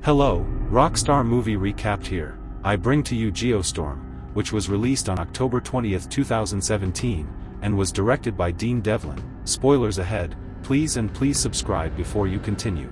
Hello, Rockstar Movie Recapped here. I bring to you Geostorm, which was released on October 20, 2017, and was directed by Dean Devlin. Spoilers ahead, please subscribe before you continue.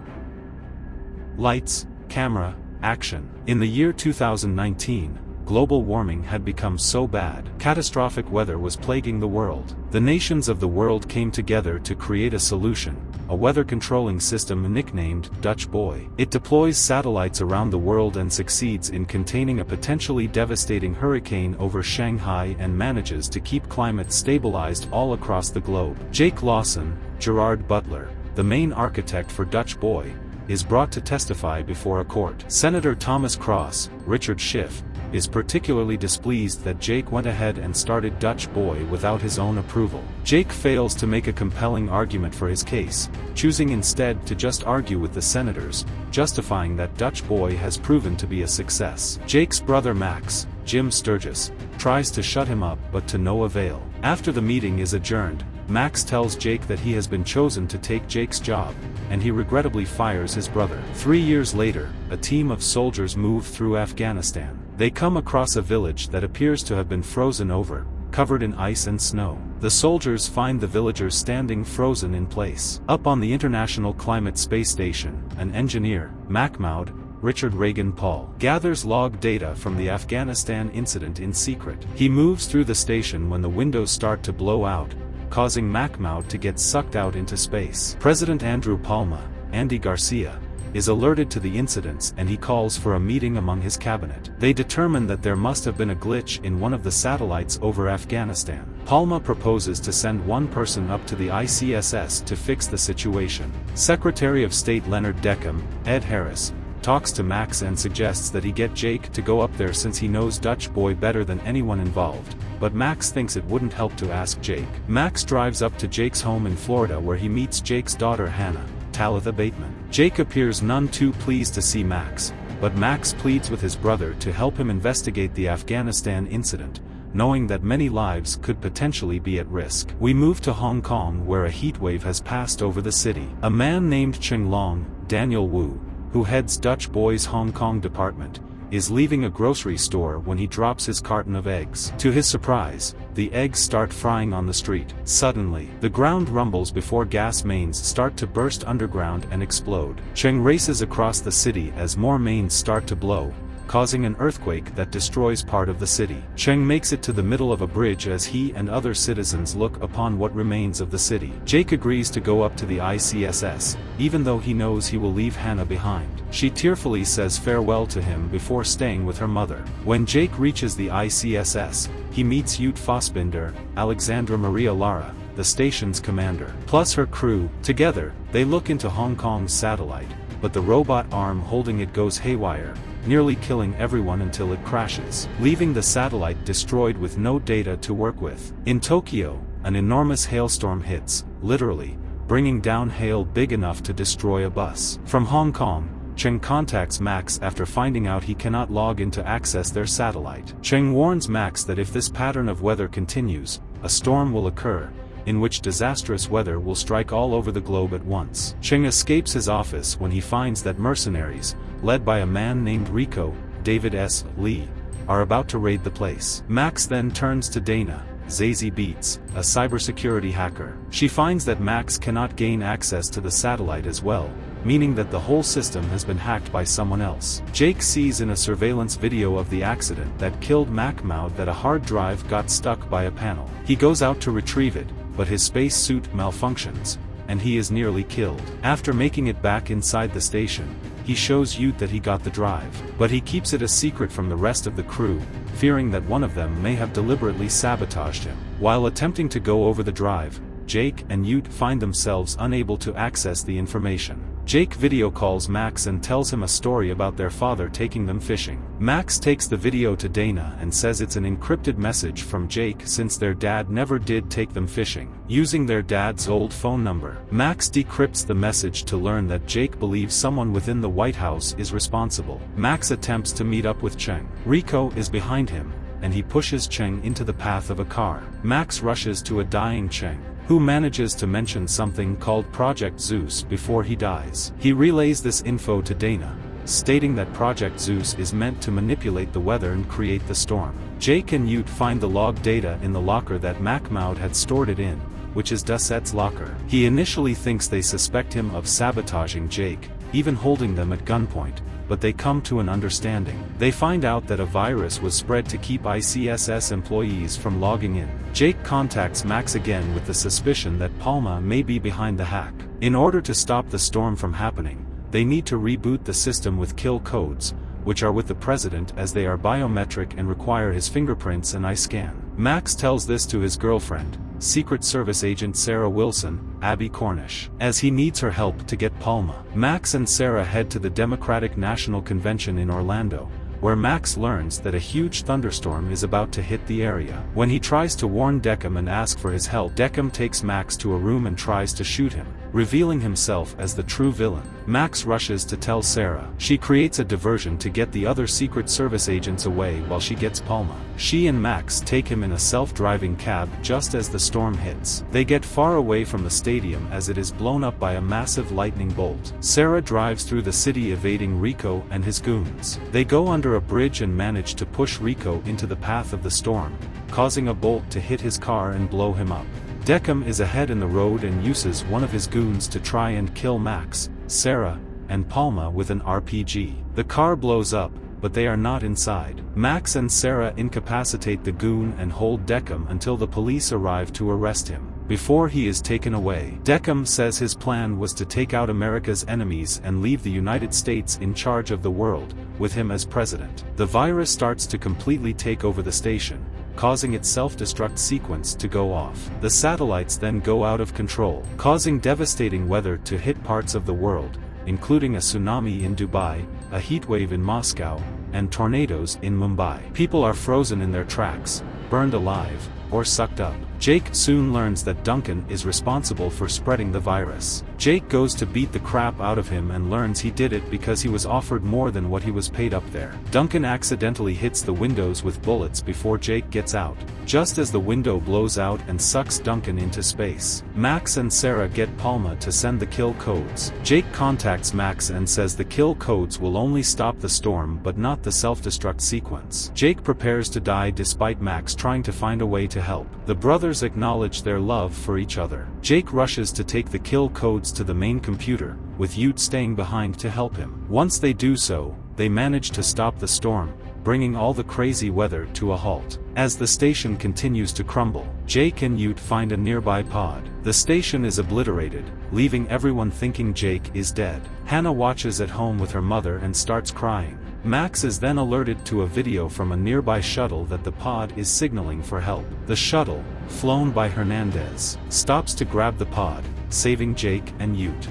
Lights, camera, action. In the year 2019, global warming had become so bad. Catastrophic weather was plaguing the world. The nations of the world came together to create a solution, a weather controlling system nicknamed Dutch Boy. It deploys satellites around the world and succeeds in containing a potentially devastating hurricane over Shanghai and manages to keep climate stabilized all across the globe. Jake Lawson, Gerard Butler, the main architect for Dutch Boy, is brought to testify before a court. Senator Thomas Cross, Richard Schiff, is particularly displeased that Jake went ahead and started Dutch Boy without his own approval. Jake fails to make a compelling argument for his case, choosing instead to just argue with the senators, justifying that Dutch Boy has proven to be a success. Jake's brother Max, Jim Sturgis, tries to shut him up but to no avail. After the meeting is adjourned, Max tells Jake that he has been chosen to take Jake's job, and he regrettably fires his brother. 3 years later, a team of soldiers move through Afghanistan. They come across a village that appears to have been frozen over, covered in ice and snow. The soldiers find the villagers standing frozen in place. Up on the International Climate Space Station, an engineer, MacMaud, Richard Reagan Paul, gathers log data from the Afghanistan incident in secret. He moves through the station when the windows start to blow out, causing MacMaud to get sucked out into space. President Andrew Palma, Andy Garcia, is alerted to the incidents and he calls for a meeting among his cabinet. They determine that there must have been a glitch in one of the satellites over Afghanistan. Palma proposes to send one person up to the ICSS to fix the situation. Secretary of State Leonard Deckham, Ed Harris, talks to Max and suggests that he get Jake to go up there since he knows Dutch Boy better than anyone involved, but Max thinks it wouldn't help to ask Jake. Max drives up to Jake's home in Florida where he meets Jake's daughter Hannah, Talitha Bateman. Jake appears none too pleased to see Max, but Max pleads with his brother to help him investigate the Afghanistan incident, knowing that many lives could potentially be at risk. We move to Hong Kong where a heatwave has passed over the city. A man named Cheng Long, Daniel Wu, who heads Dutch Boy's Hong Kong department, is leaving a grocery store when he drops his carton of eggs. To his surprise, the eggs start frying on the street. Suddenly, the ground rumbles before gas mains start to burst underground and explode. Cheng races across the city as more mains start to blow, causing an earthquake that destroys part of the city. Cheng makes it to the middle of a bridge as he and other citizens look upon what remains of the city. Jake agrees to go up to the ICSS, even though he knows he will leave Hannah behind. She tearfully says farewell to him before staying with her mother. When Jake reaches the ICSS, he meets Ute Fossbinder, Alexandra Maria Lara, the station's commander, plus her crew. Together, they look into Hong Kong's satellite, but the robot arm holding it goes haywire, nearly killing everyone until it crashes, leaving the satellite destroyed with no data to work with. In Tokyo, an enormous hailstorm hits, literally, bringing down hail big enough to destroy a bus. From Hong Kong, Cheng contacts Max after finding out he cannot log in to access their satellite. Cheng warns Max that if this pattern of weather continues, a storm will occur, in which disastrous weather will strike all over the globe at once. Cheng escapes his office when he finds that mercenaries, led by a man named Rico, David S. Lee, are about to raid the place. Max then turns to Dana, Zazie Beetz, a cybersecurity hacker. She finds that Max cannot gain access to the satellite as well, meaning that the whole system has been hacked by someone else. Jake sees in a surveillance video of the accident that killed MacMaud that a hard drive got stuck by a panel. He goes out to retrieve it, but his space suit malfunctions, and he is nearly killed. After making it back inside the station, he shows Ute that he got the drive, but he keeps it a secret from the rest of the crew, fearing that one of them may have deliberately sabotaged him. While attempting to go over the drive, Jake and Ute find themselves unable to access the information. Jake video calls Max and tells him a story about their father taking them fishing. Max takes the video to Dana and says it's an encrypted message from Jake since their dad never did take them fishing, using their dad's old phone number. Max decrypts the message to learn that Jake believes someone within the White House is responsible. Max attempts to meet up with Cheng. Rico is behind him, and he pushes Cheng into the path of a car. Max rushes to a dying Cheng, who manages to mention something called Project Zeus before he dies. He relays this info to Dana, stating that Project Zeus is meant to manipulate the weather and create the storm. Jake and Ute find the log data in the locker that Macmaud had stored it in, which is Dusset's locker. He initially thinks they suspect him of sabotaging Jake, even holding them at gunpoint, but they come to an understanding. They find out that a virus was spread to keep ICSS employees from logging in. Jake contacts Max again with the suspicion that Palma may be behind the hack. In order to stop the storm from happening, they need to reboot the system with kill codes, which are with the president as they are biometric and require his fingerprints and eye scan. Max tells this to his girlfriend, Secret Service agent Sarah Wilson, Abby Cornish, as he needs her help to get Palma. Max and Sarah head to the Democratic National Convention in Orlando, where Max learns that a huge thunderstorm is about to hit the area. When he tries to warn Deckham and ask for his help, Deckham takes Max to a room and tries to shoot him, revealing himself as the true villain. Max rushes to tell Sarah. She creates a diversion to get the other Secret Service agents away while she gets Palma. She and Max take him in a self-driving cab just as the storm hits. They get far away from the stadium as it is blown up by a massive lightning bolt. Sarah drives through the city evading Rico and his goons. They go under a bridge and manage to push Rico into the path of the storm, causing a bolt to hit his car and blow him up. Deckham is ahead in the road and uses one of his goons to try and kill Max, Sarah, and Palma with an RPG. The car blows up, but they are not inside. Max and Sarah incapacitate the goon and hold Deckham until the police arrive to arrest him. Before he is taken away, Deckham says his plan was to take out America's enemies and leave the United States in charge of the world, with him as president. The virus starts to completely take over the station, causing its self-destruct sequence to go off. The satellites then go out of control, causing devastating weather to hit parts of the world, including a tsunami in Dubai, a heatwave in Moscow, and tornadoes in Mumbai. People are frozen in their tracks, burned alive, or sucked up. Jake soon learns that Duncan is responsible for spreading the virus. Jake goes to beat the crap out of him and learns he did it because he was offered more than what he was paid up there. Duncan accidentally hits the windows with bullets before Jake gets out, just as the window blows out and sucks Duncan into space. Max and Sarah get Palma to send the kill codes. Jake contacts Max and says the kill codes will only stop the storm but not the self-destruct sequence. Jake prepares to die despite Max trying to find a way to help. The brothers acknowledge their love for each other. Jake rushes to take the kill codes to the main computer, with Ute staying behind to help him. Once they do so, they manage to stop the storm, bringing all the crazy weather to a halt. As the station continues to crumble, Jake and Ute find a nearby pod. The station is obliterated, leaving everyone thinking Jake is dead. Hannah watches at home with her mother and starts crying. Max is then alerted to a video from a nearby shuttle that the pod is signaling for help. The shuttle, flown by Hernandez, stops to grab the pod, saving Jake and Ute.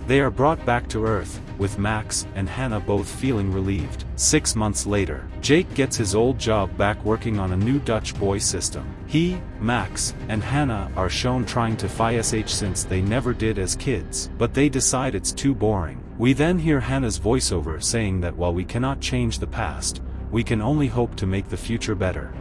They are brought back to Earth, with Max and Hannah both feeling relieved. 6 months later, Jake gets his old job back working on a new Dutch boy system. He, Max, and Hannah are shown trying to fly SH since they never did as kids, but they decide it's too boring. We then hear Hannah's voiceover saying that while we cannot change the past, we can only hope to make the future better.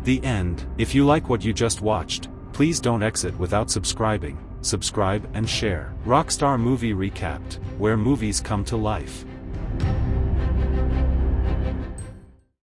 The end. If you like what you just watched, please don't exit without subscribing. Subscribe and share. Rockstar Movie Recapped, where movies come to life.